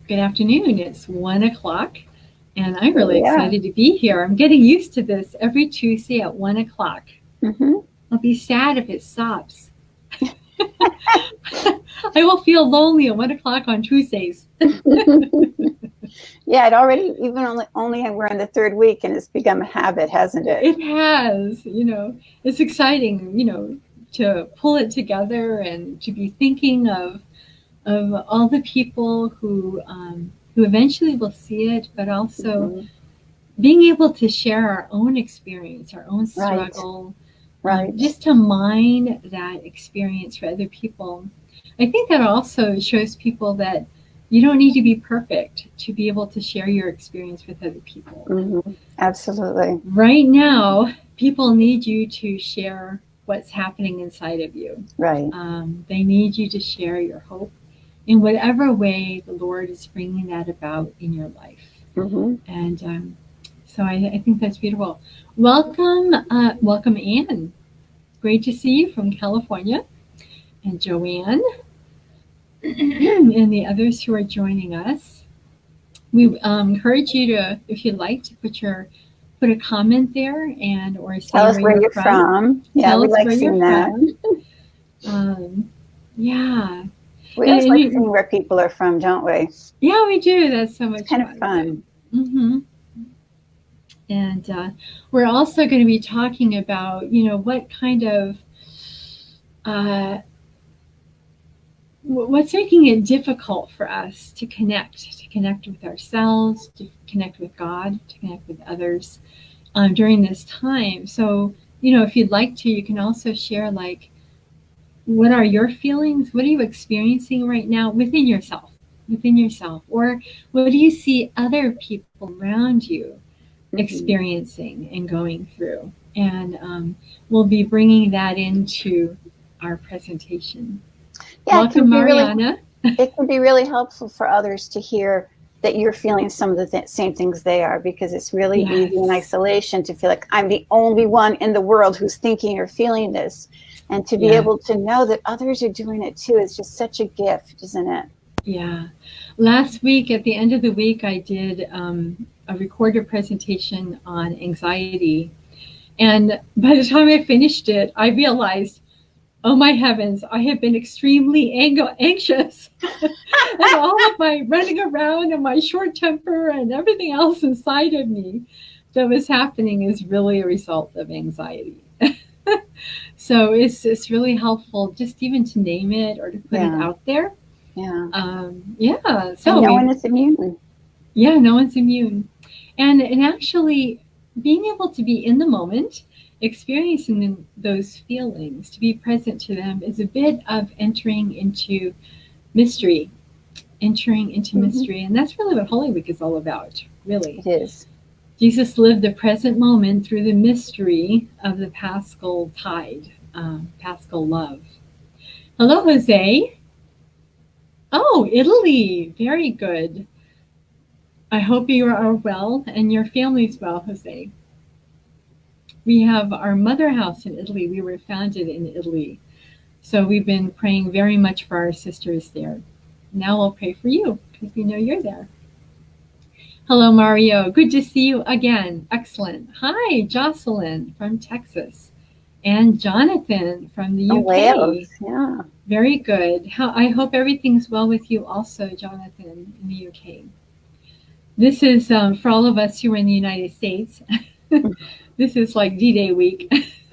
Good afternoon. It's 1 o'clock, and I'm really Yeah. excited to be here. I'm getting used to this every Tuesday at 1 o'clock. Hmm. I'll be sad if it stops. I will feel lonely at 1 o'clock on Tuesdays. Yeah, it already, even only we're in the third week and it's become a habit, hasn't it? It has, it's exciting, to pull it together and to be thinking of all the people who eventually will see it, but also Hmm. being able to share our own experience, our own Right, struggle, right. just to mine that experience for other people. I think that also shows people that you don't need to be perfect to be able to share your experience with other people. Hmm. Absolutely. Right now, people need you to share what's happening inside of you. Right. They need you to share your hope in whatever way the Lord is bringing that about in your life. Hmm. And so I think that's beautiful. Welcome, Anne. Great to see you from California, and Joanne, and the others who are joining us. We encourage you to, if you'd like, to put a comment there and or Tell say us where where you're you're from. from. Yeah, Tell we us like where you're seeing that. from. Um, yeah, We always and like seeing where people are from, don't we? yeah, we do. That's so It's much kind of fun. fun. Mm-hmm. And we're also going to be talking about, what kind of uh, what's making it difficult for us to connect with ourselves, to connect with God, to connect with others during this time. So, if you'd like to, you can also share, like, what are your feelings? What are you experiencing right now within yourself? Or what do you see other people around you Hmm. experiencing and going through? And we'll be bringing that into our presentation. Yeah, Welcome, Mariana. it can be really helpful for others to hear that you're feeling some of the same things they are, because it's really easy in Yes, isolation to feel like I'm the only one in the world who's thinking or feeling this. And to be yeah, able to know that others are doing it too is just such a gift, isn't it? yeah. Last week, at the end of the week, I did a recorded presentation on anxiety. And by the time I finished it, I realized, oh my heavens, I have been extremely anxious. And all of my running around and my short temper and everything else inside of me that was happening is really a result of anxiety. So it's really helpful just even to name it or to put it Yeah, out there. yeah. Yeah, And so no one is immune. yeah, no one's immune. And actually being able to be in the moment, experiencing those feelings, to be present to them is a bit of mystery, entering into Hmm. mystery. And that's really what Holy Week is all about, really. It is. Jesus lived the present moment through the mystery of the Paschal tide, Paschal love. Hello, Jose. Oh, Italy. Very good. I hope you are well and your family's well, Jose. We have our mother house in Italy. We were founded in Italy. So we've been praying very much for our sisters there. Now we'll pray for you because we know you're there. Hello, Mario. Good to see you again. Excellent. Hi, Jocelyn from Texas and Jonathan from the Oh, Wales. UK. Yeah. Very good. I hope everything's well with you also, Jonathan, in the UK. This is for all of us who are in the United States. This is like D-Day week,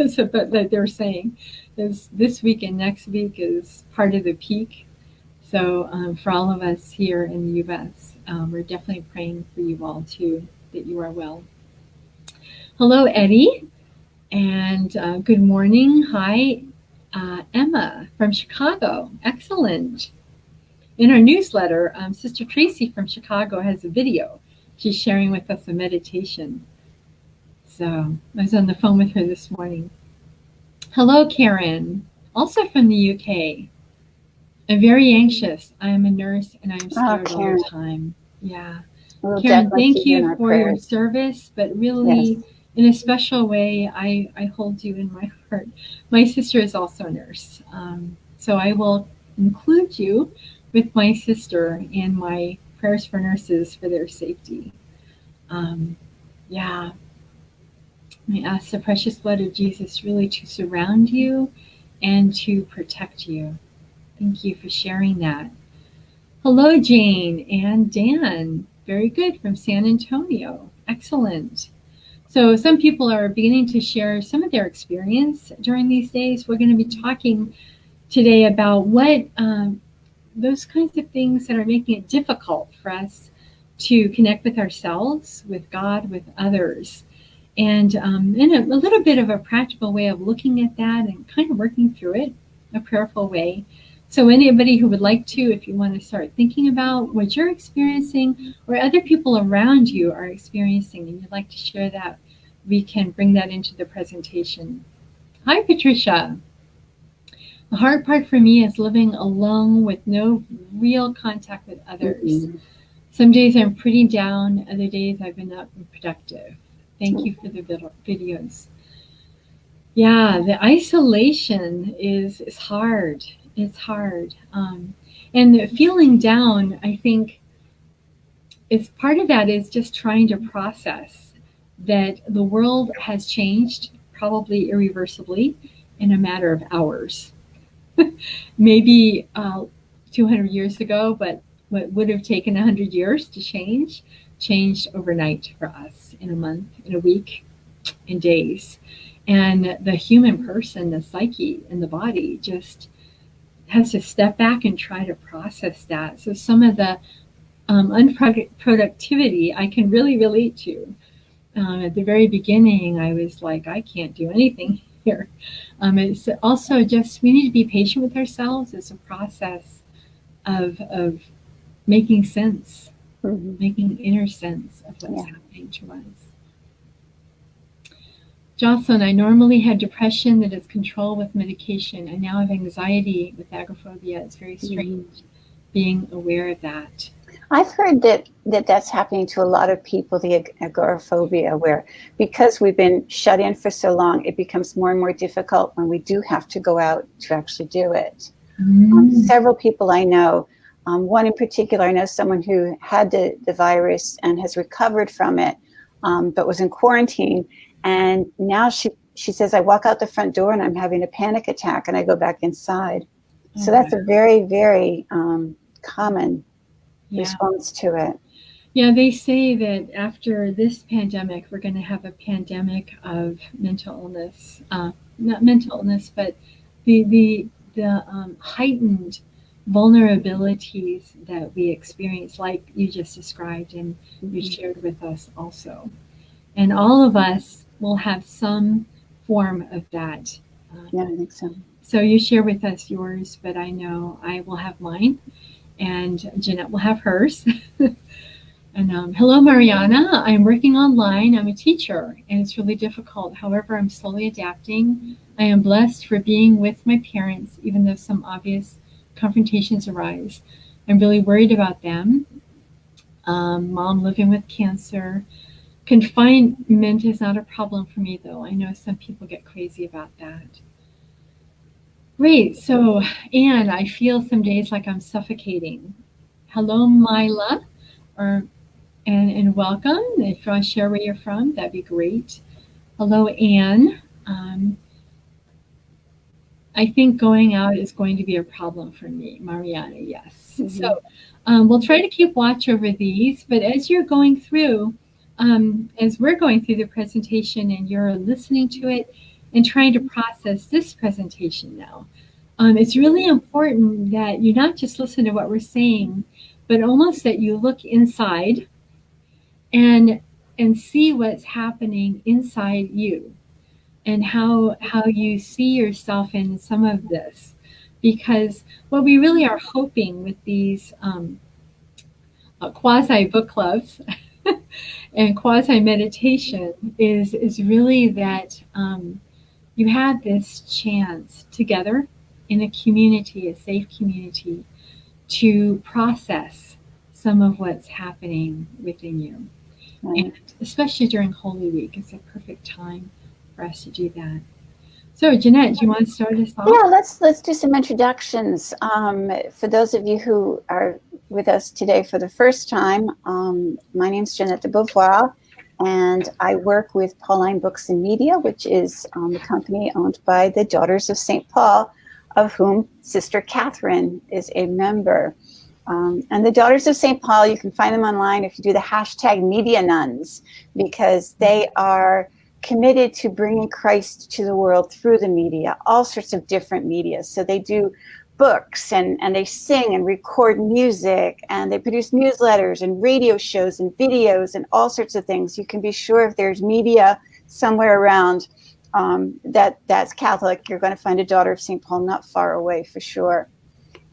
so, but that they're saying is this week and next week is part of the peak. So for all of us here in the U.S., we're definitely praying for you all too, that you are well. Hello, Eddie, and good morning. Hi, Emma from Chicago. Excellent. In our newsletter, Sister Tracy from Chicago has a video. She's sharing with us a meditation. So I was on the phone with her this morning. Hello, Karen, also from the UK. I'm very anxious. I am a nurse and I'm Oh, scared all the Karen. time. Yeah. We'll Karen, definitely thank keep you in you our for your prayers. service, but Yes. really, in a special way, I hold you in my heart. My sister is also a nurse. So I will include you with my sister in my prayers for nurses for their safety. Yeah, I ask the precious blood of Jesus really to surround you and to protect you. Thank you for sharing that. Hello, Jane and Dan. Very good from San Antonio. Excellent. So, some people are beginning to share some of their experience during these days. We're going to be talking today about what those kinds of things that are making it difficult for us to connect with ourselves, with God, with others. And in a little bit of a practical way of looking at that and kind of working through it, a prayerful way. So anybody who would like to, if you want to start thinking about what you're experiencing or other people around you are experiencing and you'd like to share that, we can bring that into the presentation. Hi, Patricia. The hard part for me is living alone with no real contact with others. Some days I'm pretty down, other days I've been up and productive. Thank you for the videos. Yeah, the isolation is hard. It's hard. And feeling down, I think, is part of that is just trying to process that the world has changed, probably irreversibly, in a matter of hours. Maybe 200 years ago, but what would have taken 100 years to change, changed overnight for us in a month, in a week, in days. And the human person, the psyche and the body just has to step back and try to process that. So some of the unproductivity I can really relate to. At the very beginning, I was like, I can't do anything here. It's also just, we need to be patient with ourselves. It's a process of making sense, making inner sense of what's happening to us. Jocelyn, I normally had depression that is controlled with medication. I now have anxiety with agoraphobia. It's very strange being aware of that. I've heard that's happening to a lot of people, the agoraphobia, where because we've been shut in for so long, it becomes more and more difficult when we do have to go out to actually do it. Several people I know, one in particular, I know someone who had the virus and has recovered from it, but was in quarantine. And now she says, I walk out the front door and I'm having a panic attack and I go back inside. So that's a very, very common response to it. Yeah, they say that after this pandemic, we're going to have a pandemic of mental illness. Not mental illness, but the heightened vulnerabilities that we experience, like you just described and you shared with us also. And all of us will have some form of that. Yeah, I think so. So you share with us yours, but I know I will have mine, and Jeanette will have hers. And hello, Mariana. I'm working online. I'm a teacher, and it's really difficult. However, I'm slowly adapting. I am blessed for being with my parents, even though some obvious confrontations arise. I'm really worried about them. Mom living with cancer. Confinement is not a problem for me, though. I know some people get crazy about that. Great. So, Anne, I feel some days like I'm suffocating. Hello, Mila, and welcome. If you want to share where you're from, that'd be great. Hello, Anne. I think going out is going to be a problem for me, Mariana. Yes. So we'll try to keep watch over these. But as you're going through, as we're going through the presentation and you're listening to it and trying to process this presentation now, it's really important that you not just listen to what we're saying, but almost that you look inside and see what's happening inside you and how you see yourself in some of this. Because what we really are hoping with these quasi book clubs and quasi meditation is really that you have this chance together in a community, a safe community, to process some of what's happening within you. Right. And especially during Holy Week, it's a perfect time for us to do that. So, Jeanette, do you want to start us off? Yeah, let's do some introductions. For those of you who are with us today for the first time. My name is Jeanette de Beauvoir, and I work with Pauline Books and Media, which is a company owned by the Daughters of St. Paul, of whom Sister Catherine is a member. And the Daughters of St. Paul, you can find them online if you do the hashtag Media Nuns, because they are committed to bringing Christ to the world through the media, all sorts of different media. So they do books and they sing and record music, and they produce newsletters and radio shows and videos and all sorts of things. You can be sure if there's media somewhere around that's Catholic, you're going to find a Daughter of St. Paul not far away for sure.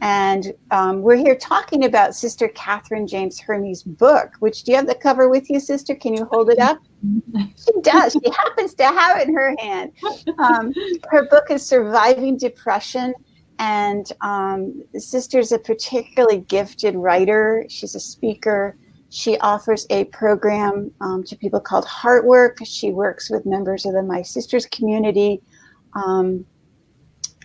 And we're here talking about Sister Catherine James Hermey's book, which, do you have the cover with you, Sister? Can you hold it up? She does. She happens to have it in her hand. Her book is Surviving Depression. And the Sister's a particularly gifted writer. She's a speaker. She offers a program to people called Heartwork. She works with members of the My Sisters community.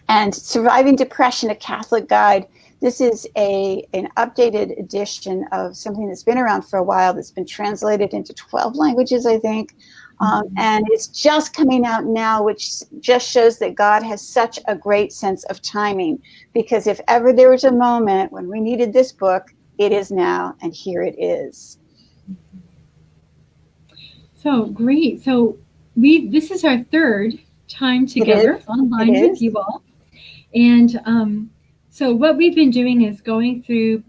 And Surviving Depression, a Catholic Guide. This is an updated edition of something that's been around for a while, that's been translated into 12 languages, I think. And it's just coming out now, which just shows that God has such a great sense of timing. Because if ever there was a moment when we needed this book, it is now, and here it is. So great. So this is our third time together online with you all. And so what we've been doing is going through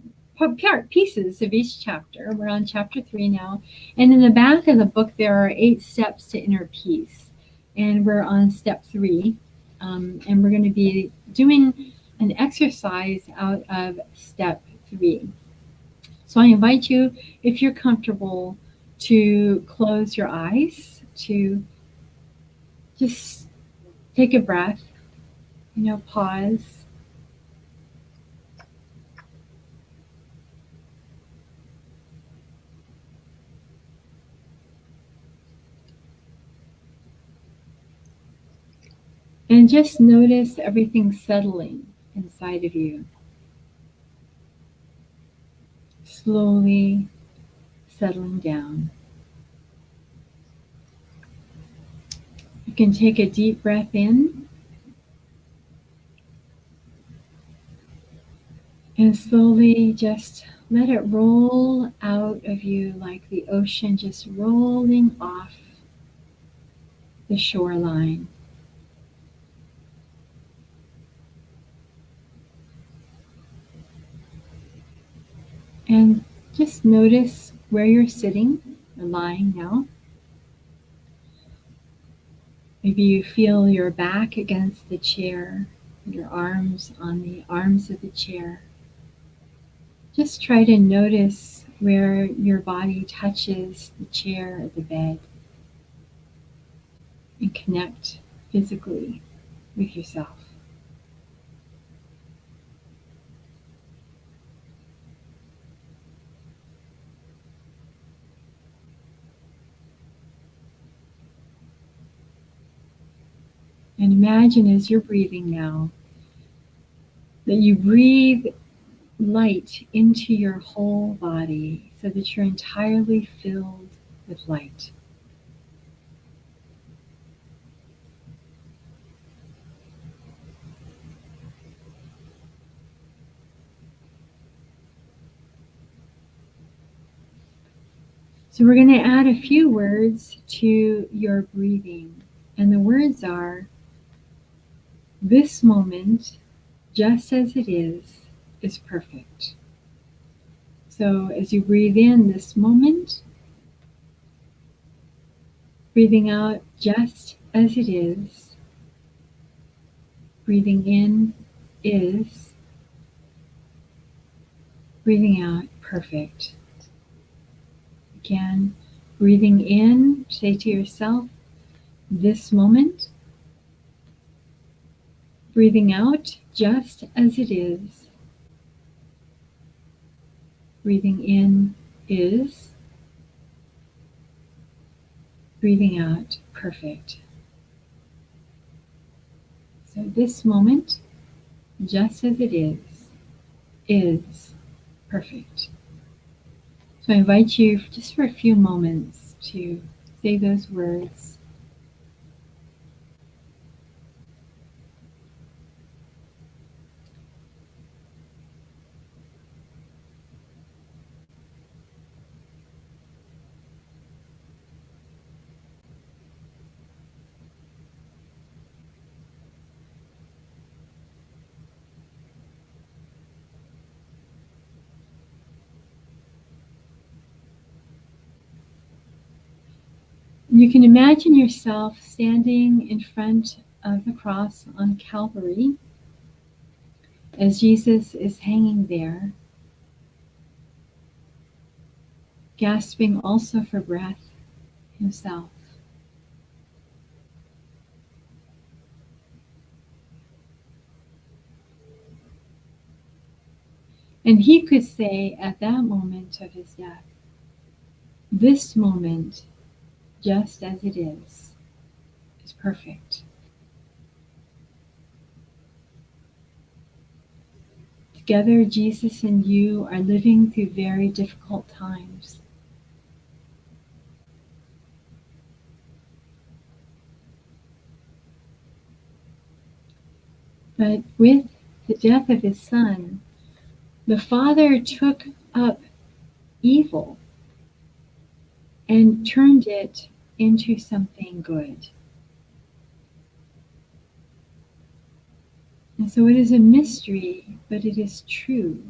pieces of each chapter. We're on chapter 3 now. And in the back of the book, there are 8 steps to inner peace. And we're on step 3. And we're going to be doing an exercise out of step 3. So I invite you, if you're comfortable, to close your eyes, to just take a breath, pause. And just notice everything settling inside of you. Slowly settling down. You can take a deep breath in and slowly just let it roll out of you like the ocean just rolling off the shoreline. And just notice where you're sitting or lying now. Maybe you feel your back against the chair, your arms on the arms of the chair. Just try to notice where your body touches the chair or the bed, and connect physically with yourself. And imagine as you're breathing now that you breathe light into your whole body so that you're entirely filled with light. So we're going to add a few words to your breathing. And the words are, this moment, just as it is perfect. So as you breathe in this moment, breathing out just as it is, breathing in is, breathing out perfect. Again, breathing in, say to yourself, this moment. Breathing out just as it is. Breathing in is. Breathing out perfect. So this moment, just as it is, Perfect. So I invite you just for a few moments to say those words. You can imagine yourself standing in front of the cross on Calvary as Jesus is hanging there, gasping also for breath himself. And he could say at that moment of his death, this moment, just as it is perfect. Together, Jesus and you are living through very difficult times. But with the death of his son, the Father took up evil and turned it into something good. And so it is a mystery, but it is true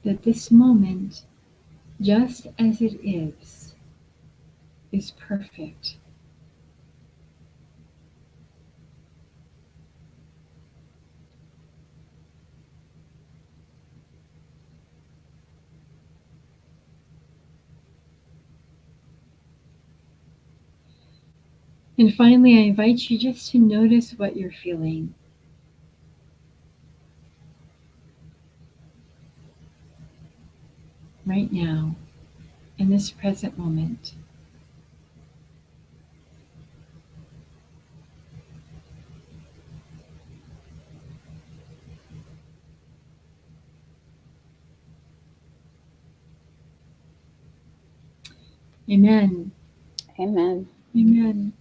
that this moment, just as it is perfect. And finally, I invite you just to notice what you're feeling. Right now, in this present moment. Amen. Amen. Amen.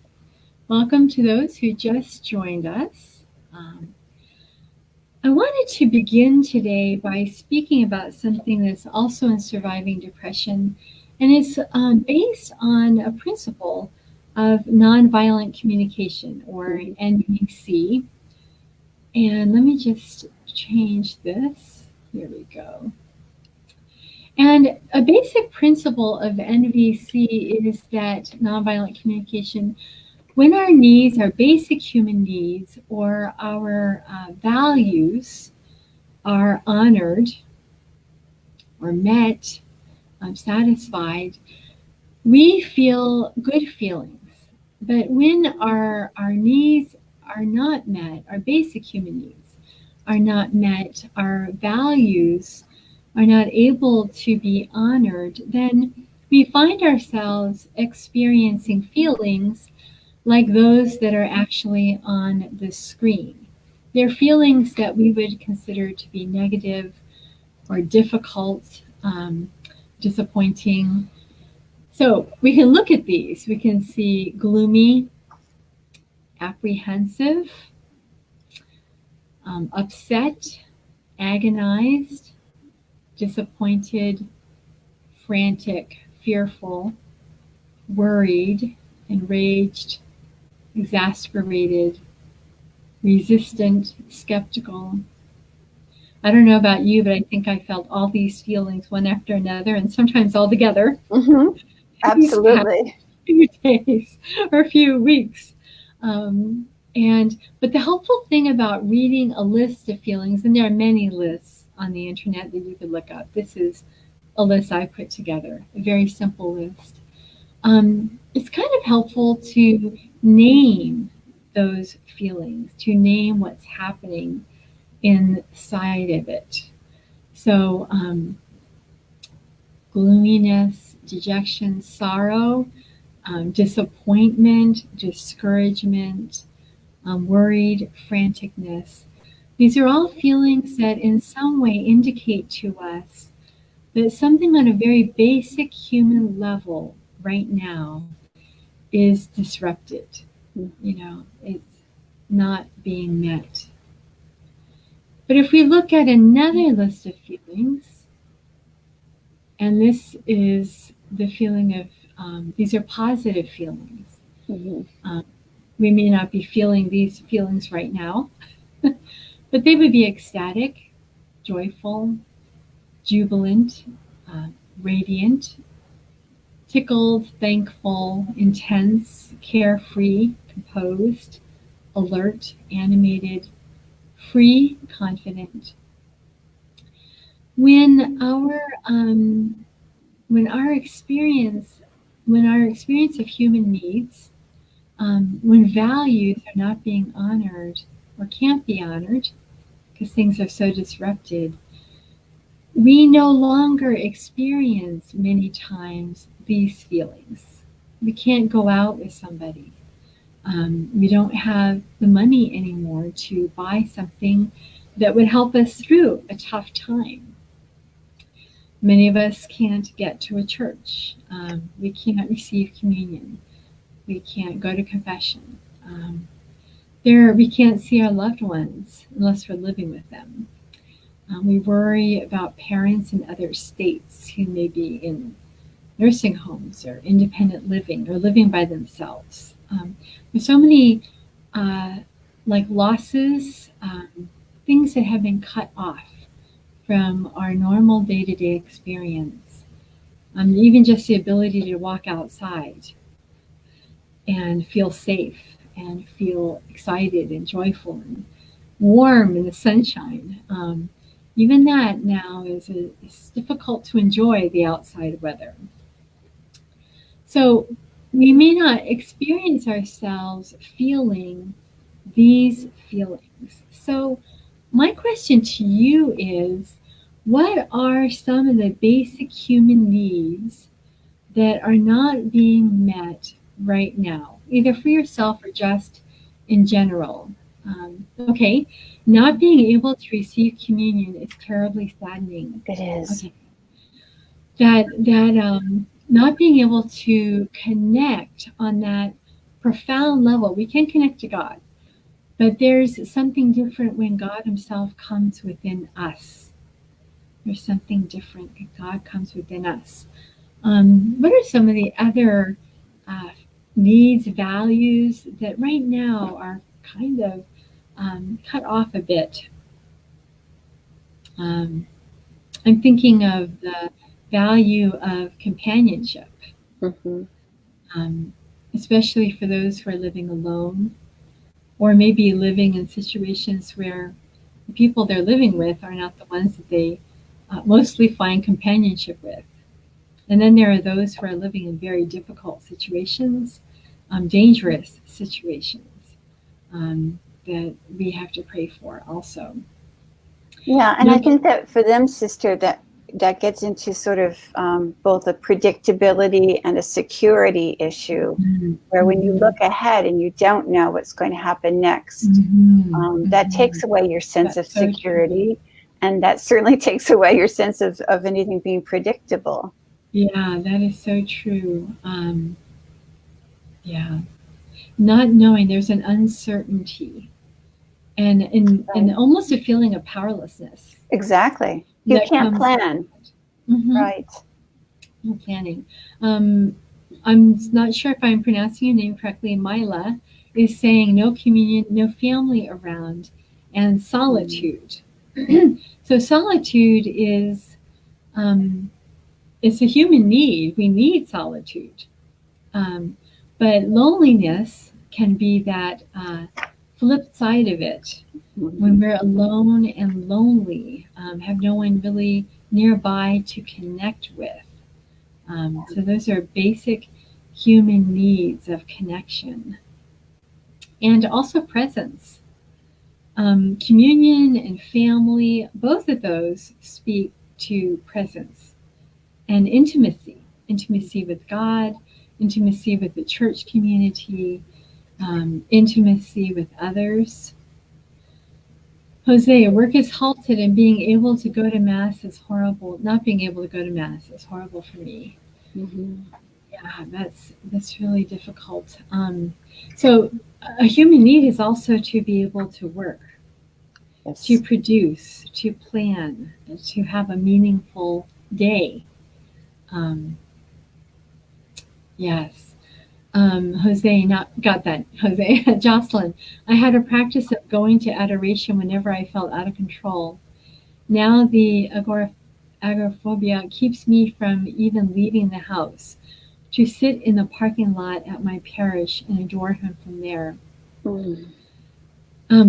Welcome to those who just joined us. I wanted to begin today by speaking about something that's also in surviving depression, and it's based on a principle of nonviolent communication, or NVC. And let me just change this. Here we go. And a basic principle of NVC is that nonviolent communication, when our needs, our basic human needs, or our values are honored or met, satisfied, we feel good feelings. But when our needs are not met, our basic human needs are not met, our values are not able to be honored, then we find ourselves experiencing feelings like those that are actually on the screen. They're feelings that we would consider to be negative or difficult, disappointing. So we can look at these. We can see gloomy, apprehensive, upset, agonized, disappointed, frantic, fearful, worried, enraged, exasperated, resistant, skeptical. I don't know about you, but I think I felt all these feelings one after another, and sometimes all together. Mm-hmm. Absolutely. Few days or a few weeks. But the helpful thing about reading a list of feelings, and there are many lists on the internet that you could look up. This is a list I put together, a very simple list. It's kind of helpful to name those feelings, to name what's happening inside of it. So, gloominess, dejection, sorrow, disappointment, discouragement, worried, franticness. These are all feelings that in some way indicate to us that something on a very basic human level right now is disrupted. You know, it's not being met. But if we look at another list of feelings, and this is the feeling of, these are positive feelings. Um, we may not be feeling these feelings right now, but they would be ecstatic, joyful, jubilant, uh, radiant, tickled, thankful, intense, carefree, composed, alert, animated, free, confident. When our when our experience when our experience of human needs, when values are not being honored or can't be honored because things are so disrupted, we no longer experience many times these feelings. We can't go out with somebody. We don't have the money anymore to buy something that would help us through a tough time. Many of us can't get to a church. We can't receive communion. We can't go to confession. We can't see our loved ones unless we're living with them. We worry about parents in other states who may be in nursing homes or independent living or living by themselves. There's so many like losses, things that have been cut off from our normal day to day experience. Even just the ability to walk outside and feel safe and feel excited and joyful and warm in the sunshine. Even that now is difficult to enjoy the outside weather. So we may not experience ourselves feeling these feelings. So my question to you is, what are some of the basic human needs that are not being met right now, either for yourself or just in general? Okay, not being able to receive communion is terribly saddening. It is. Okay, not being able to connect on that profound level, we can connect to God, but there's something different when God Himself comes within us. There's something different when God comes within us. What are some of the other uh, needs, values that right now are kind of cut off a bit? Um, I'm thinking of the value of companionship, Mm-hmm. um, especially for those who are living alone or maybe living in situations where the people they're living with are not the ones that they mostly find companionship with. And then there are those who are living in very difficult situations, dangerous situations that we have to pray for also. Yeah, and No, I think that for them, sister, that gets into sort of both a predictability and a security issue, where when you mm-hmm, look ahead and you don't know what's going to happen next, mm-hmm, that mm-hmm. takes away your sense of That's so true. security, and that certainly takes away your sense of anything being predictable. Yeah, that is so true. Yeah, not knowing there's an uncertainty and Right. almost a feeling of powerlessness Exactly. You that can't comes with plan. it. Mm-hmm. Right. No planning. I'm not sure if I'm pronouncing your name correctly. Mila is saying no communion, no family around, and Mm. solitude. So solitude is it's a human need. We need solitude, um, but loneliness can be that flip side of it when Mhm. we're alone and lonely, have no one really nearby to connect with. So those are basic human needs of connection and also presence. Communion and family, both of those speak to presence and intimacy with God, intimacy with the church community, intimacy with others. Jose, work is halted and being able to go to Mass is horrible. Not being able to go to Mass is horrible for me. Mm-hmm. Yeah, that's really difficult. So a human need is also to be able to work, to Yes. produce, to plan, to have a meaningful day. Um, yes. Jose, not got that. Jose, Jocelyn, I had a practice of going to adoration whenever I felt out of control. Now the agoraphobia keeps me from even leaving the house to sit in the parking lot at my parish and adore him from there. Mm.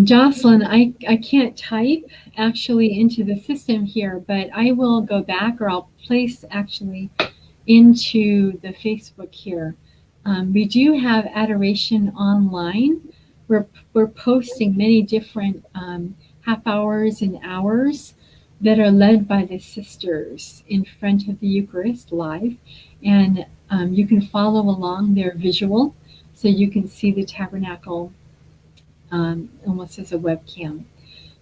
Jocelyn, I can't type actually into the system here, but I will go back or I'll place actually into the Facebook here. We do have adoration online. We're posting many different half hours and hours that are led by the sisters in front of the Eucharist live. And you can follow along. They're visual, so you can see the tabernacle almost as a webcam.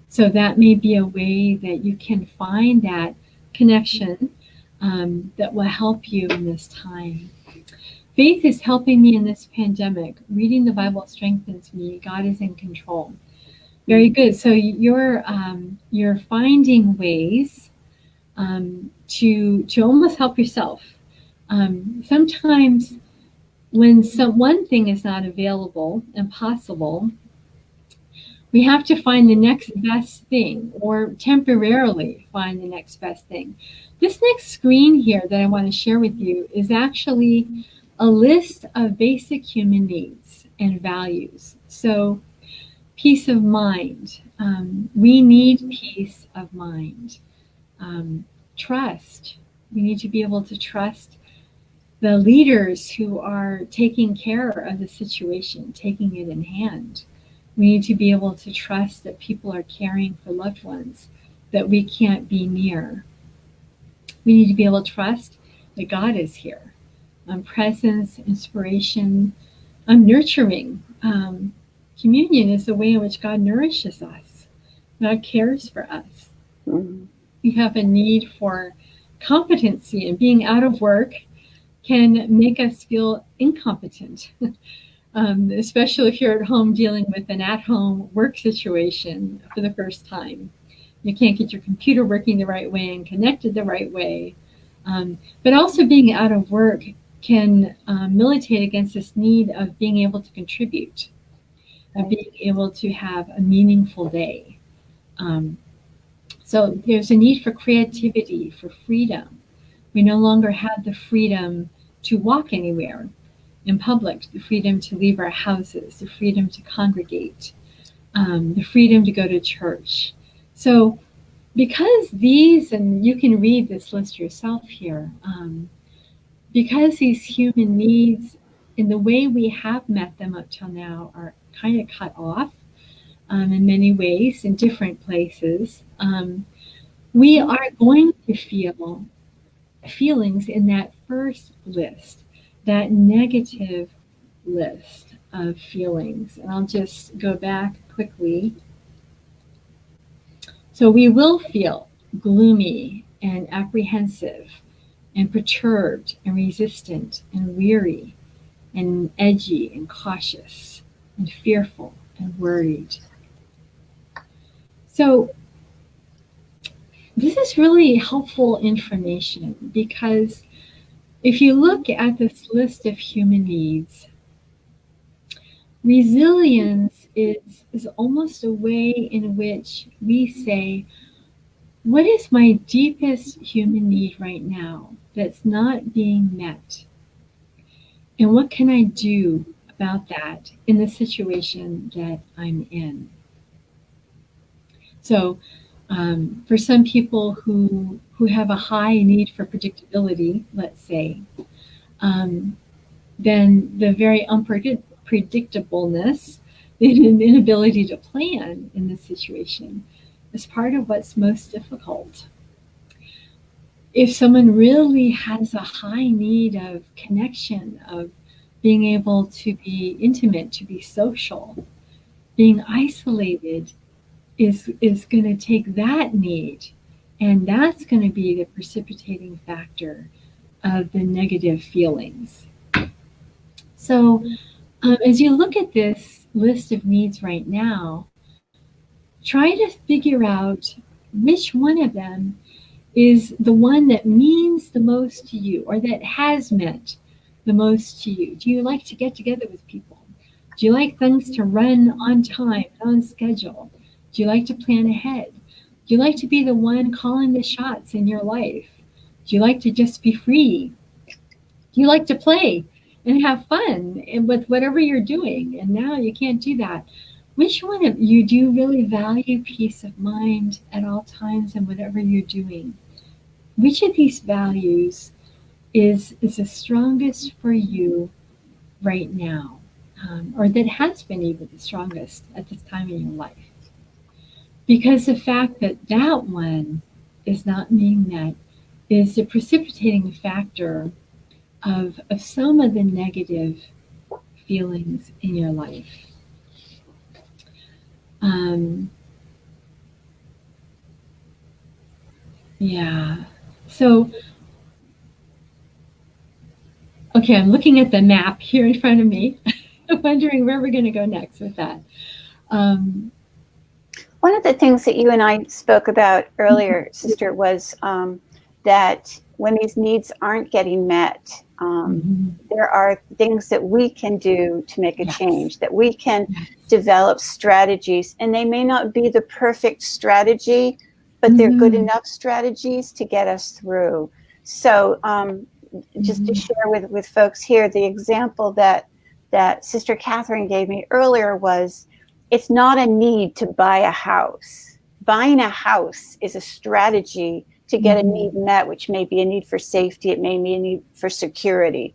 So that may be a way that you can find that connection that will help you in this time. Faith is helping me in this pandemic. Reading the Bible strengthens me. God is in control. Very good. So you're finding ways to almost help yourself. Sometimes when one thing is not available and possible, we have to find the next best thing or temporarily find the next best thing. This next screen here that I want to share with you is actually a list of basic human needs and values. So, peace of mind. We need peace of mind. Trust. We need to be able to trust the leaders who are taking care of the situation, taking it in hand. We need to be able to trust that people are caring for loved ones that we can't be near. We need to be able to trust that God is here. Presence, inspiration, nurturing. Communion is the way in which God nourishes us. God cares for us. Mm-hmm. We have a need for competency, and being out of work can make us feel incompetent. Especially if you're at home dealing with an at-home work situation for the first time. You can't get your computer working the right way and connected the right way. But also being out of work can militate against this need of being able to contribute, of being able to have a meaningful day. So there's a need for creativity, for freedom. We no longer have the freedom to walk anywhere in public, the freedom to leave our houses, the freedom to congregate, the freedom to go to church. So, because these, and you can read this list yourself here, because these human needs, in the way we have met them up till now, are kind of cut off in many ways in different places, we are going to feel feelings in that first list, that negative list of feelings. And I'll just go back quickly. So we will feel gloomy and apprehensive and perturbed and resistant and weary and edgy and cautious and fearful and worried. So this is really helpful information because if you look at this list of human needs, resilience is almost a way in which we say, what is my deepest human need right now that's not being met? And what can I do about that in the situation that I'm in? So, for some people who have a high need for predictability, let's say, then the very unpredictableness, the inability to plan in this situation is part of what's most difficult. If someone really has a high need of connection, of being able to be intimate, to be social, being isolated is going to take that need, and that's going to be the precipitating factor of the negative feelings. So, as you look at this list of needs right now, try to figure out which one of them is the one that means the most to you or that has meant the most to you. Do you like to get together with people? Do you like things to run on time, on schedule? Do you like to plan ahead? Do you like to be the one calling the shots in your life? Do you like to just be free? Do you like to play and have fun with whatever you're doing? And now you can't do that. Which one of you do you really value peace of mind at all times and whatever you're doing? Which of these values is the strongest for you right now, or that has been even the strongest at this time in your life? Because the fact that that one is not being met is the precipitating factor of some of the negative feelings in your life. Um, yeah. So, okay, I'm looking at the map here in front of me, wondering where we're going to go next with that. Um, One of the things that you and I spoke about earlier, sister, was that when these needs aren't getting met, mhm. there are things that we can do to make a Yes. change, that we can Yes. develop strategies. And they may not be the perfect strategy, but they're good Mhm. enough strategies to get us through. So just to Mhm. share with folks here, the example that Sister Catherine gave me earlier was, it's not a need to buy a house. Buying a house is a strategy to get a Mhm. need met, which may be a need for safety, it may be a need for security.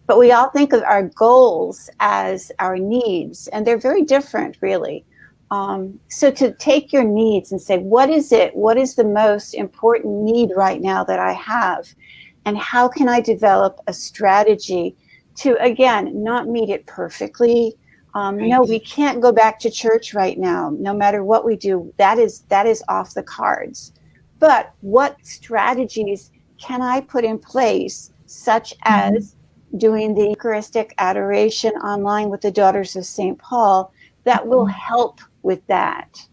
But we all think of our goals as our needs, and they're very different, really. So to take your needs and say, what is it? What is the most important need right now that I have? And how can I develop a strategy to, again, not meet it perfectly? No, Right. we can't go back to church right now. No matter what we do, that is off the cards. But what strategies can I put in place, such Mhm. as doing the Eucharistic adoration online with the Daughters of St. Paul, that will Mhm. help with that?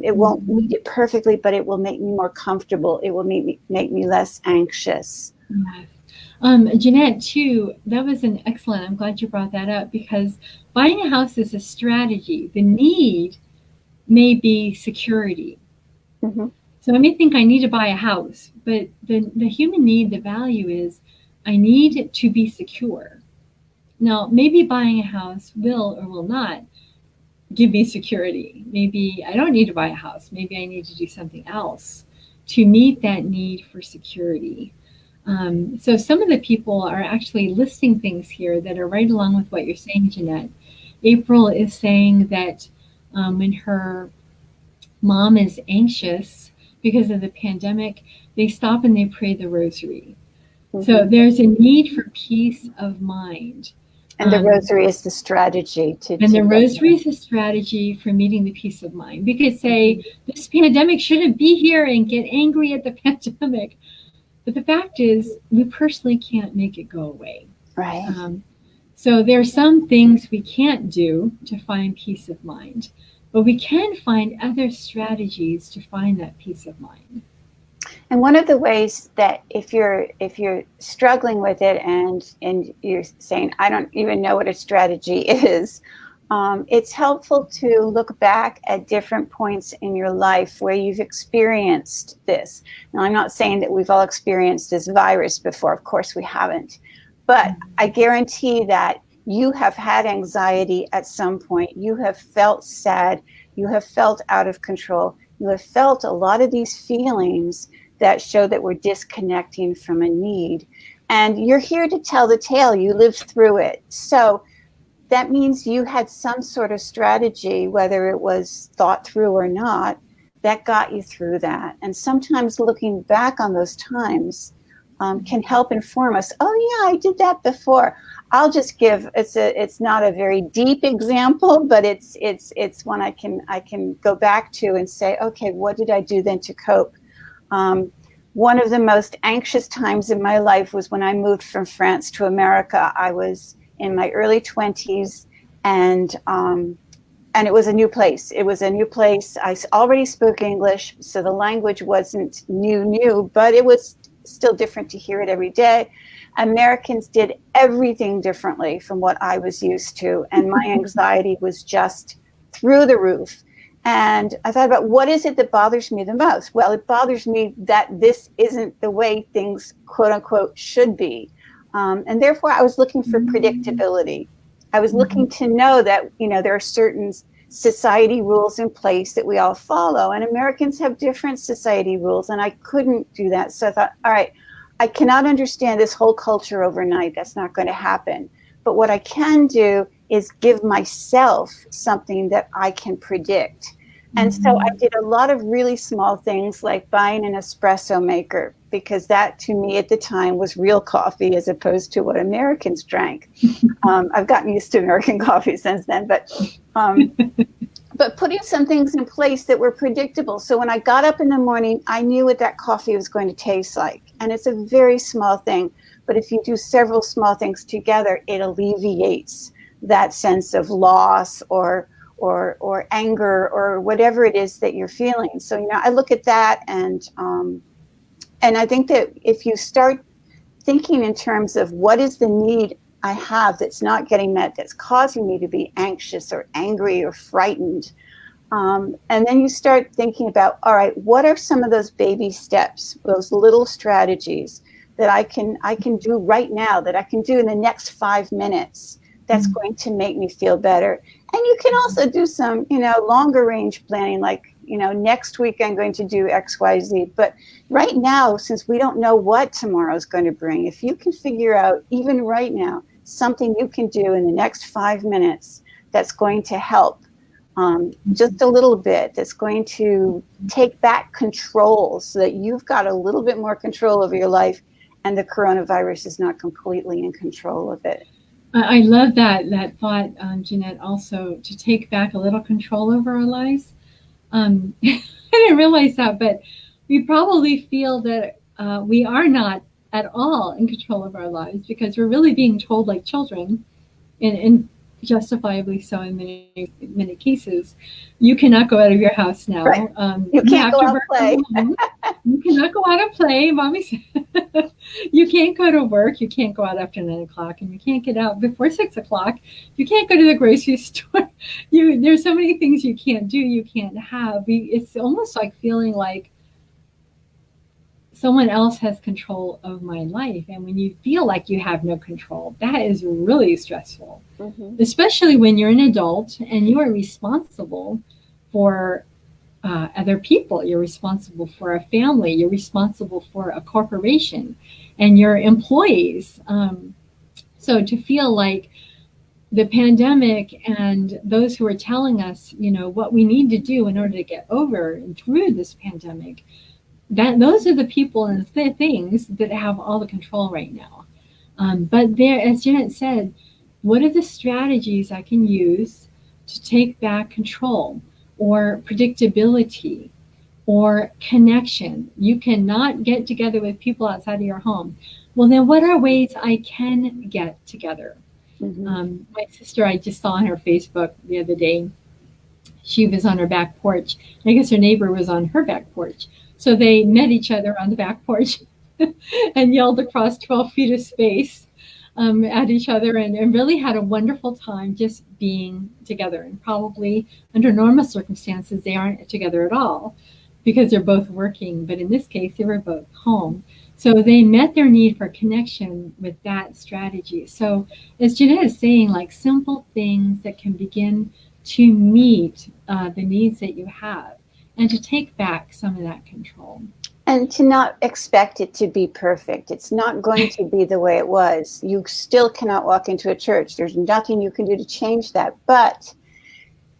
It won't Mhm. meet it perfectly, but it will make me more comfortable. It will make me less anxious. Yes. Jeanette, too, that was an excellent. I'm glad you brought that up because buying a house is a strategy. The need may be security. Mm-hmm. So I may think I need to buy a house, but the human need, the value is I need to be secure. Now, maybe buying a house will or will not give me security. Maybe I don't need to buy a house. Maybe I need to do something else to meet that need for security. So some of the people are actually listing things here that are right along with what you're saying, Jeanette. April is saying that when her mom is anxious because of the pandemic, they stop and they pray the rosary. So Mm-hmm. there's a need for peace of mind. And the Um, rosary is the strategy and to the get rosary there. is a strategy for meeting the peace of mind. We could say this pandemic shouldn't be here and get angry at the pandemic. But the fact is, we personally can't make it go away. Right. Um, so there are some things we can't do to find peace of mind, but we can find other strategies to find that peace of mind. And one of the ways that if you're struggling with it and you're saying, I don't even know what a strategy is, it's helpful to look back at different points in your life where you've experienced this. Now, I'm not saying that we've all experienced this virus before. Of course, we haven't. But I guarantee that you have had anxiety at some point. You have felt sad. You have felt out of control. You have felt a lot of these feelings that show that we're disconnecting from a need. And you're here to tell the tale. You lived through it. So that means you had some sort of strategy, whether it was thought through or not, that got you through that. And sometimes looking back on those times can help inform us. Oh yeah, I did that before. I'll just give, it's not a very deep example, but it's one I can go back to and say, okay, what did I do then to cope? One of the most anxious times in my life was when I moved from France to America. I was in my early 20s, and it was a new place. It was a new place. I already spoke English, so the language wasn't new, but it was still different to hear it every day. Americans did everything differently from what I was used to, and my anxiety was just through the roof. And I thought about, what is it that bothers me the most? Well, it bothers me that this isn't the way things, quote unquote, should be. And therefore, I was looking for predictability. I was looking to know that, there are certain society rules in place that we all follow, and Americans have different society rules, and I couldn't do that. So I thought, all right, I cannot understand this whole culture overnight. That's not going to happen. But what I can do is give myself something that I can predict. And so I did a lot of really small things, like buying an espresso maker, because that to me at the time was real coffee as opposed to what Americans drank. I've gotten used to American coffee since then, but putting some things in place that were predictable. So when I got up in the morning, I knew what that coffee was going to taste like. And it's a very small thing, but if you do several small things together, it alleviates that sense of loss or anger or whatever it is that you're feeling. So, I look at that, and I think that if you start thinking in terms of what is the need I have that's not getting met, that's causing me to be anxious or angry or frightened, and then you start thinking about, all right, what are some of those baby steps, those little strategies that I can do right now, that I can do in the next 5 minutes, that's going to make me feel better. And you can also do some, longer range planning, like, next week I'm going to do X, Y, Z. But right now, since we don't know what tomorrow's going to bring, if you can figure out, even right now, something you can do in the next 5 minutes that's going to help just a little bit, that's going to take back control so that you've got a little bit more control over your life, and the coronavirus is not completely in control of it. I love that thought, Jeanette, also to take back a little control over our lives. I didn't realize that, but we probably feel that we are not at all in control of our lives, because we're really being told, like children, and justifiably so in many cases, you cannot go out of your house now. Right. You can't go out and play. You cannot go out and play. Mommy said you can't go to work. You can't go out after 9 o'clock, and you can't get out before 6 o'clock. You can't go to the grocery store. There's so many things you can't do. You can't have. It's almost like feeling like someone else has control of my life. And when you feel like you have no control, that is really stressful, especially when you're an adult and you are responsible for other people. You're responsible for a family. You're responsible for a corporation and your employees. So to feel like the pandemic and those who are telling us, what we need to do in order to get over and through this pandemic, that those are the people and the things that have all the control right now. But there, as Janet said, what are the strategies I can use to take back control or predictability or connection? You cannot get together with people outside of your home. Well, then what are ways I can get together? My sister, I just saw on her Facebook the other day, she was on her back porch. I guess her neighbor was on her back porch. So they met each other on the back porch and yelled across 12 feet of space at each other, and really had a wonderful time just being together. And probably under normal circumstances, they aren't together at all because they're both working. But in this case, they were both home. So they met their need for connection with that strategy. So as Jeanette is saying, like simple things that can begin to meet the needs that you have, and to take back some of that control. And to not expect it to be perfect. It's not going to be the way it was. You still cannot walk into a church. There's nothing you can do to change that. But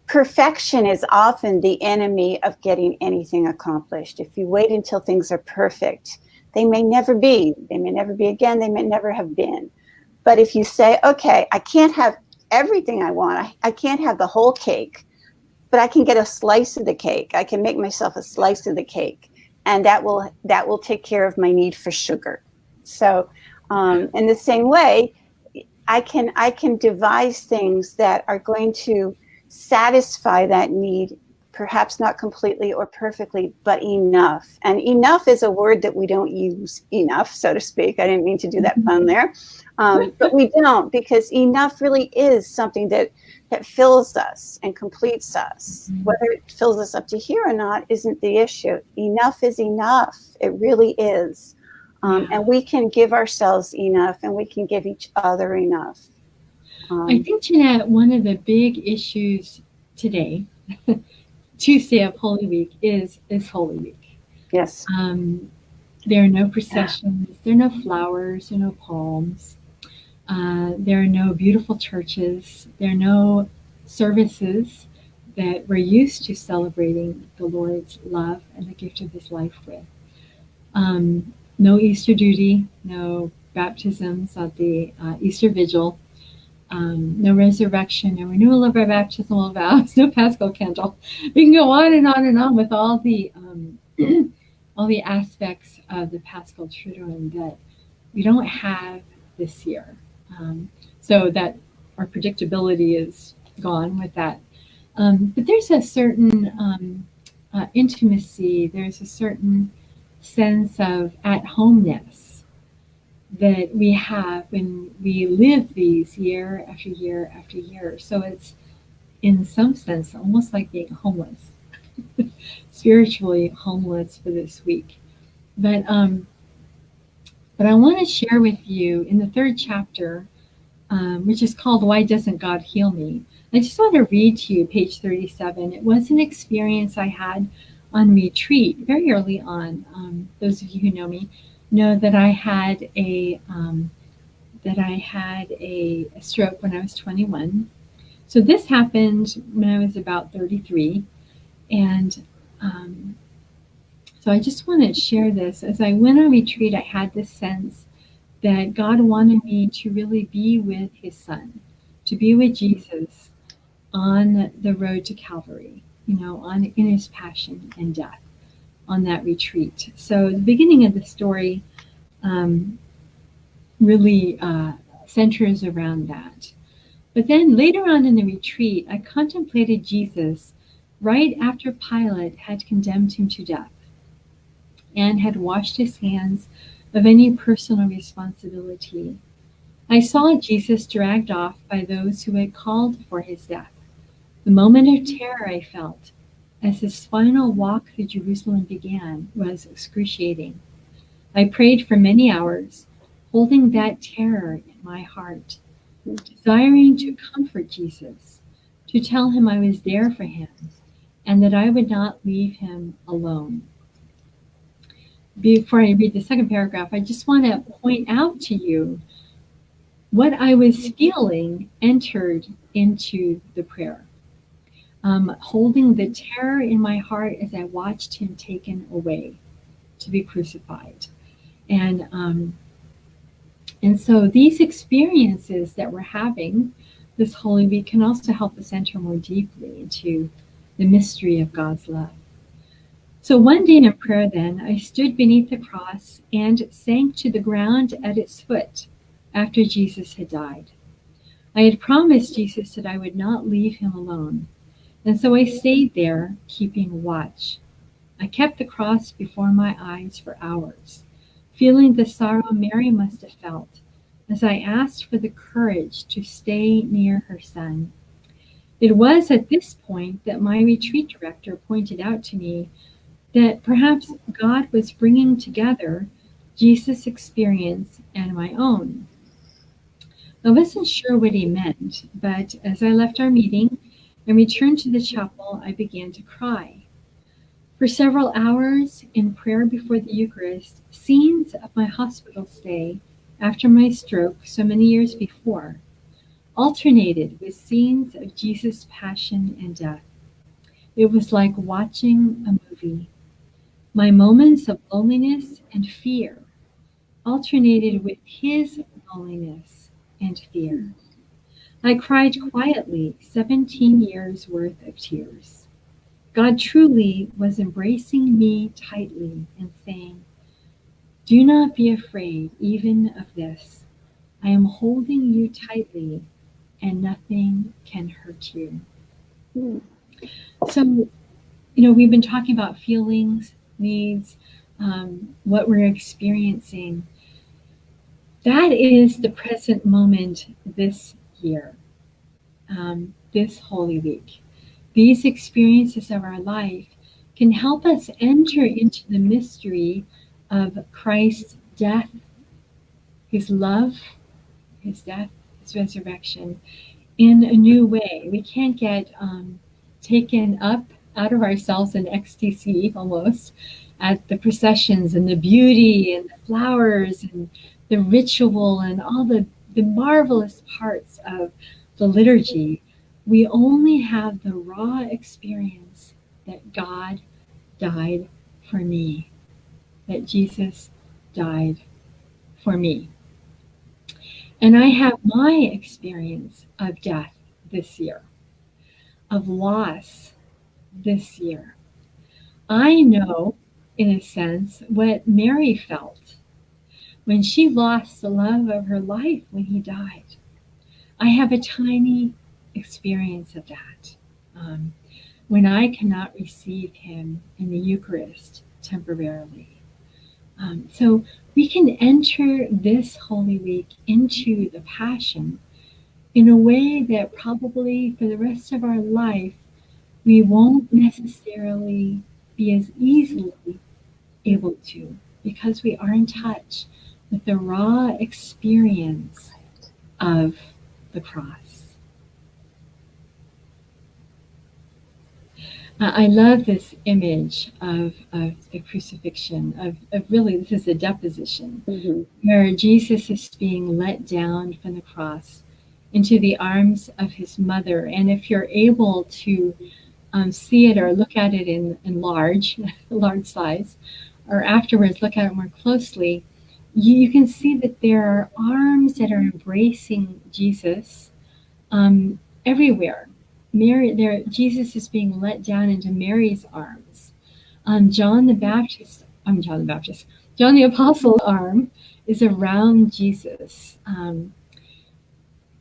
perfection is often the enemy of getting anything accomplished. If you wait until things are perfect, They may never be. They may never be again. They may never have been. But if you say, okay, I can't have everything I want, I can't have the whole cake, but I can get a slice of the cake. I can make myself a slice of the cake, and that will take care of my need for sugar. So, in the same way, I can devise things that are going to satisfy that need, perhaps not completely or perfectly, but enough. And enough is a word that we don't use enough, so to speak. I didn't mean to do that pun there, but we don't, because enough really is something that fills us and completes us. Whether it fills us up to here or not isn't the issue. Enough is enough. It really is. And we can give ourselves enough, and we can give each other enough. I think, Jeanette, one of the big issues today, Tuesday of Holy Week, is Holy Week. Yes. There are no processions, there are no flowers, there are no palms, there are no beautiful churches, there are no services that we're used to celebrating the Lord's love and the gift of his life with. No Easter duty, no baptisms at the Easter Vigil, no resurrection, no renewal of our baptismal vows, no Paschal candle. We can go on and on and on with all the all the aspects of the Paschal Triduum that we don't have this year. So that our predictability is gone with that. But there's a certain intimacy, there's a certain sense of at-homeness that we have when we live these year after year after year. So it's, in some sense, almost like being homeless, spiritually homeless for this week. But I want to share with you in the third chapter, which is called "Why Doesn't God Heal Me?" I just want to read to you page 37. It was an experience I had on retreat very early on. Those of you who know me know that I had a stroke when I was 21. So this happened when I was about 33, and so I just want to share this. As I went on retreat, I had this sense that God wanted me to really be with his son, to be with Jesus on the road to Calvary, in his passion and death on that retreat. So the beginning of the story really centers around that. But then later on in the retreat, I contemplated Jesus right after Pilate had condemned him to death and had washed his hands of any personal responsibility. I saw Jesus dragged off by those who had called for his death. The moment of terror I felt as his final walk through Jerusalem began was excruciating. I prayed for many hours, holding that terror in my heart, desiring to comfort Jesus, to tell him I was there for him, and that I would not leave him alone. Before I read the second paragraph, I just want to point out to you what I was feeling entered into the prayer. Holding the terror in my heart as I watched him taken away to be crucified. And so these experiences that we're having this Holy Week can also help us enter more deeply into the mystery of God's love. So one day in prayer then, I stood beneath the cross and sank to the ground at its foot after Jesus had died. I had promised Jesus that I would not leave him alone, and so I stayed there, keeping watch. I kept the cross before my eyes for hours, feeling the sorrow Mary must have felt as I asked for the courage to stay near her son. It was at this point that my retreat director pointed out to me that perhaps God was bringing together Jesus' experience and my own. I wasn't sure what he meant, but as I left our meeting and returned to the chapel, I began to cry. For several hours in prayer before the Eucharist, scenes of my hospital stay after my stroke so many years before alternated with scenes of Jesus' passion and death. It was like watching a movie. My moments of loneliness and fear alternated with his loneliness and fear. I cried quietly 17 years worth of tears. God truly was embracing me tightly and saying, "Do not be afraid even of this. I am holding you tightly and nothing can hurt you." Mm. So, we've been talking about feelings, needs, what we're experiencing. That is the present moment this year, this Holy Week. These experiences of our life can help us enter into the mystery of Christ's death, his love, his death, his resurrection in a new way. We can't get taken up out of ourselves in ecstasy almost at the processions and the beauty and the flowers and the ritual and all the marvelous parts of the liturgy. We only have the raw experience that God died for me, that Jesus died for me. And I have my experience of death this year, of loss this year. I know, in a sense, what Mary felt when she lost the love of her life when he died. I have a tiny experience of that. Um, when I cannot receive him in the Eucharist temporarily. So we can enter this Holy Week into the Passion in a way that probably for the rest of our life we won't necessarily be as easily able to, because we are in touch with the raw experience of the cross. I love this image of the crucifixion, of really, this is a deposition, Mm-hmm. where Jesus is being let down from the cross into the arms of his mother. And if you're able to see it or look at it in large, large size, or afterwards look at it more closely, you can see that there are arms that are embracing Jesus everywhere. Mary, there, Jesus is being let down into Mary's arms. John the Baptist, John the Apostle's arm is around Jesus.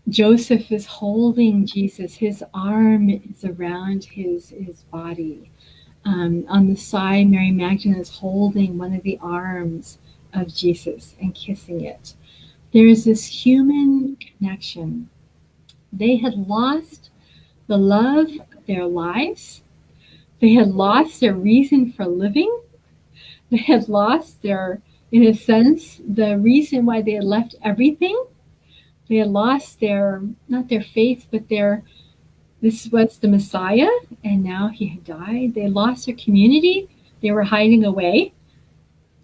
Joseph is holding Jesus. His arm is around his body. On the side, Mary Magdalene is holding one of the arms of Jesus and kissing it. There is this human connection. They had lost the love of their lives. They had lost their reason for living. They had lost their, in a sense, the reason why they had left everything. They had lost their, not their faith, but their, this was the Messiah, and now he had died. They lost their community. They were hiding away,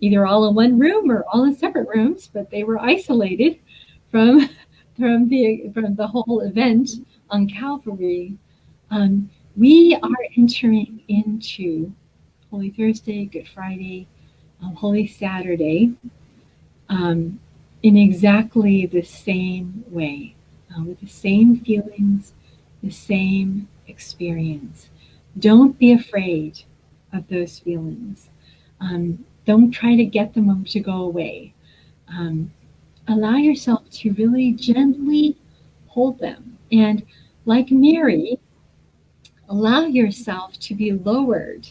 either all in one room or all in separate rooms, but they were isolated from from the whole event on Calvary. We are entering into Holy Thursday, Good Friday, Holy Saturday, in exactly the same way, with the same feelings, the same experience. Don't be afraid of those feelings. Don't try to get them to go away. Um, Allow yourself to really gently hold them. And like Mary, allow yourself to be lowered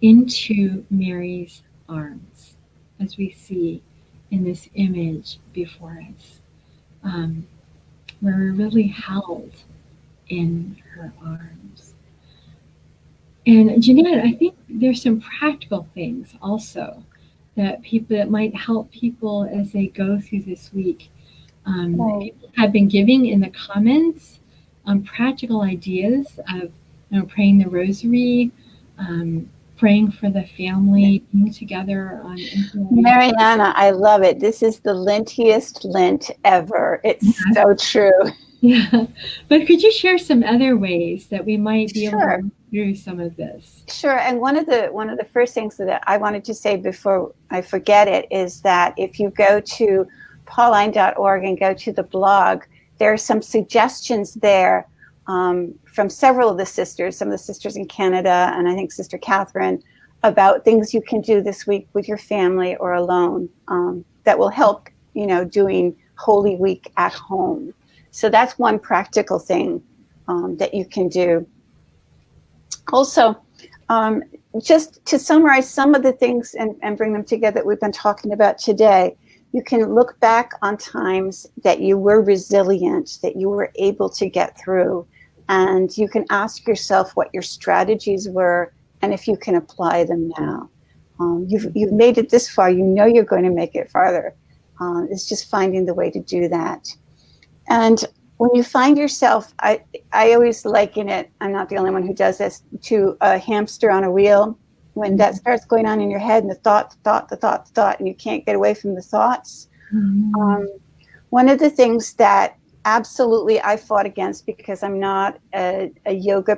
into Mary's arms, as we see in this image before us, where we're really held in her arms. And Jeanette, I think there's some practical things also that might help people as they go through this week. Right. People have been giving in the comments practical ideas of praying the rosary, praying for the family, being together on Mariana, I love it. This is the lintiest Lent ever. It's so true. Yeah, but could you share some other ways that we might be able Sure. to through some of this. Sure. And one of the first things that I wanted to say before I forget it is that if you go to pauline.org and go to the blog, there are some suggestions there from several of the sisters, some of the sisters in Canada, and I think Sister Catherine, about things you can do this week with your family or alone that will help, doing Holy Week at home. So that's one practical thing that you can do. Also, just to summarize some of the things and bring them together that we've been talking about today, you can look back on times that you were resilient, that you were able to get through, and you can ask yourself what your strategies were and if you can apply them now. You've made it this far, you're going to make it farther. It's just finding the way to do that. And when you find yourself, I always liken it, I'm not the only one who does this, to a hamster on a wheel. When that starts going on in your head and the thought, and you can't get away from the thoughts. Mm-hmm. One of the things that absolutely I fought against, because I'm not a yoga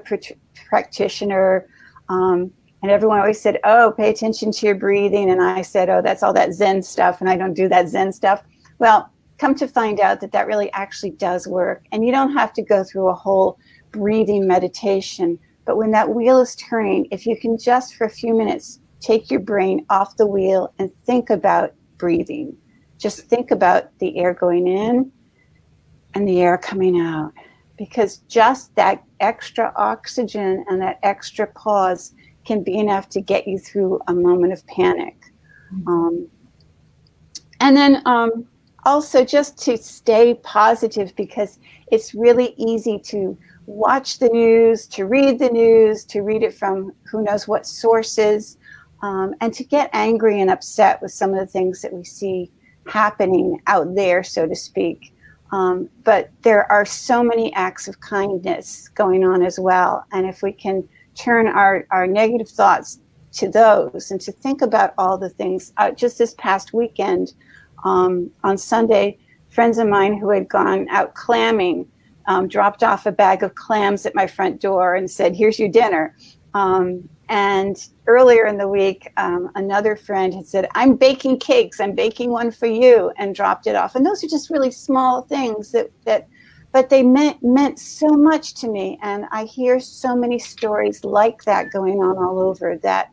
practitioner, and everyone always said, oh, pay attention to your breathing. And I said, oh, that's all that Zen stuff, and I don't do that Zen stuff. Well, come to find out that really actually does work. And you don't have to go through a whole breathing meditation. But when that wheel is turning, if you can just for a few minutes take your brain off the wheel and think about breathing. Just think about the air going in and the air coming out. Because just that extra oxygen and that extra pause can be enough to get you through a moment of panic. And then also just to stay positive, because it's really easy to watch the news, to read it from who knows what sources, and to get angry and upset with some of the things that we see happening out there, so to speak. But there are so many acts of kindness going on as well. And if we can turn our negative thoughts to those and to think about all the things, just this past weekend, on Sunday, friends of mine who had gone out clamming dropped off a bag of clams at my front door and said, here's your dinner. And earlier in the week, another friend had said, I'm baking cakes. I'm baking one for you, and dropped it off. And those are just really small things but they meant so much to me. And I hear so many stories like that going on all over that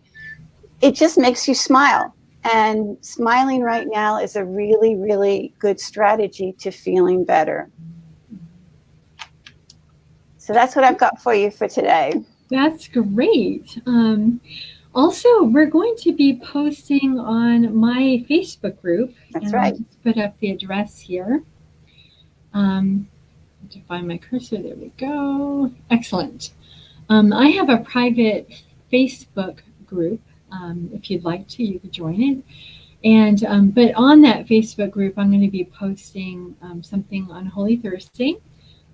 it just makes you smile. And smiling right now is a really, really good strategy to feeling better. So that's what I've got for you for today. That's great. Also, we're going to be posting on my Facebook group. That's right. I'll just put up the address here. To find my cursor, there we go. Excellent. I have a private Facebook group. If you'd like to, you could join it. And but on that Facebook group, I'm going to be posting something on Holy Thursday,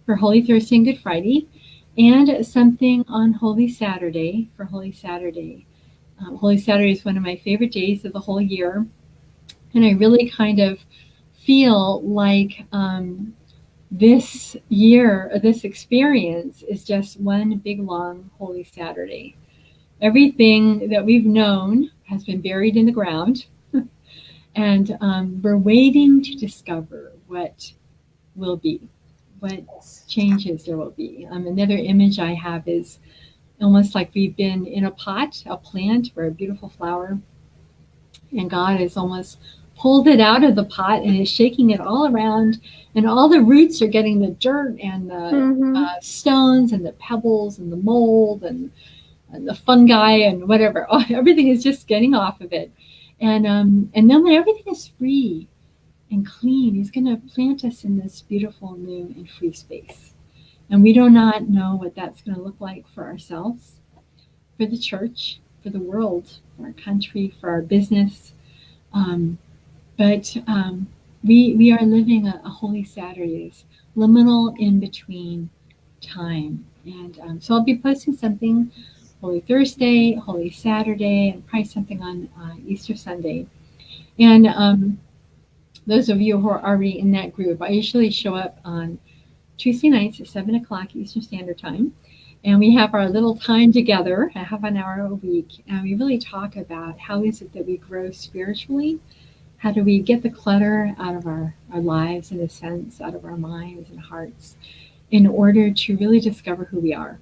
for Holy Thursday and Good Friday, and something on Holy Saturday for Holy Saturday. Holy Saturday is one of my favorite days of the whole year, and I really kind of feel like this year, or this experience, is just one big long Holy Saturday. Everything that we've known has been buried in the ground, and we're waiting to discover what will be, what changes there will be. Another image I have is almost like we've been in a pot, a plant, or a beautiful flower, and God has almost pulled it out of the pot and is shaking it all around, and all the roots are getting the dirt and the stones and the pebbles and the mold and the fungi and whatever. Oh, everything is just getting off of it. And then when everything is free and clean, He's going to plant us in this beautiful new and free space. And we do not know what that's going to look like for ourselves, for the church, for the world, for our country, for our business. But we are living a Holy Saturday, this liminal in-between time. And so I'll be posting something Holy Thursday, Holy Saturday, and probably something on Easter Sunday. And those of you who are already in that group, I usually show up on Tuesday nights at 7 o'clock Eastern Standard Time. And we have our little time together, a half an hour a week, and we really talk about how is it that we grow spiritually? How do we get the clutter out of our lives, in a sense, out of our minds and hearts, in order to really discover who we are,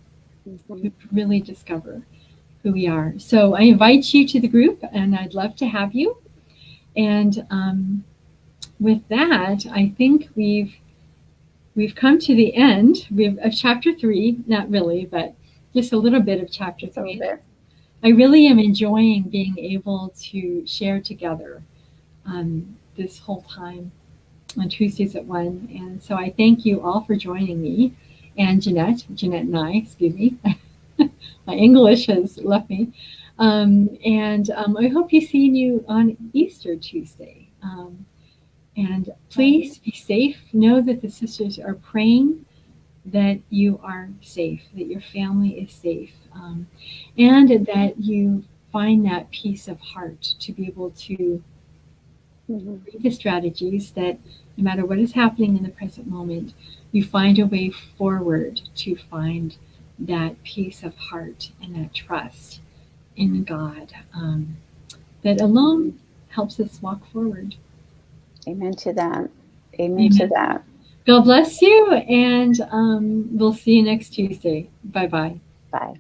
Mm-hmm. really discover who we are. So I invite you to the group, and I'd love to have you. And with that, I think we've come to the end of chapter 3. Not really, but just a little bit of chapter Just a 3. little bit. I really am enjoying being able to share together this whole time on Tuesdays at 1. And so I thank you all for joining me, and Jeanette and I, excuse me. My English has left me. And I hope to see you on Easter Tuesday. And please be safe. Know that the sisters are praying that you are safe, that your family is safe, and that you find that peace of heart to be able to read the strategies, that no matter what is happening in the present moment, you find a way forward to find that peace of heart and that trust in God, that alone helps us walk forward. Amen to that. Amen to that. God bless you, and we'll see you next Tuesday. Bye-bye. Bye.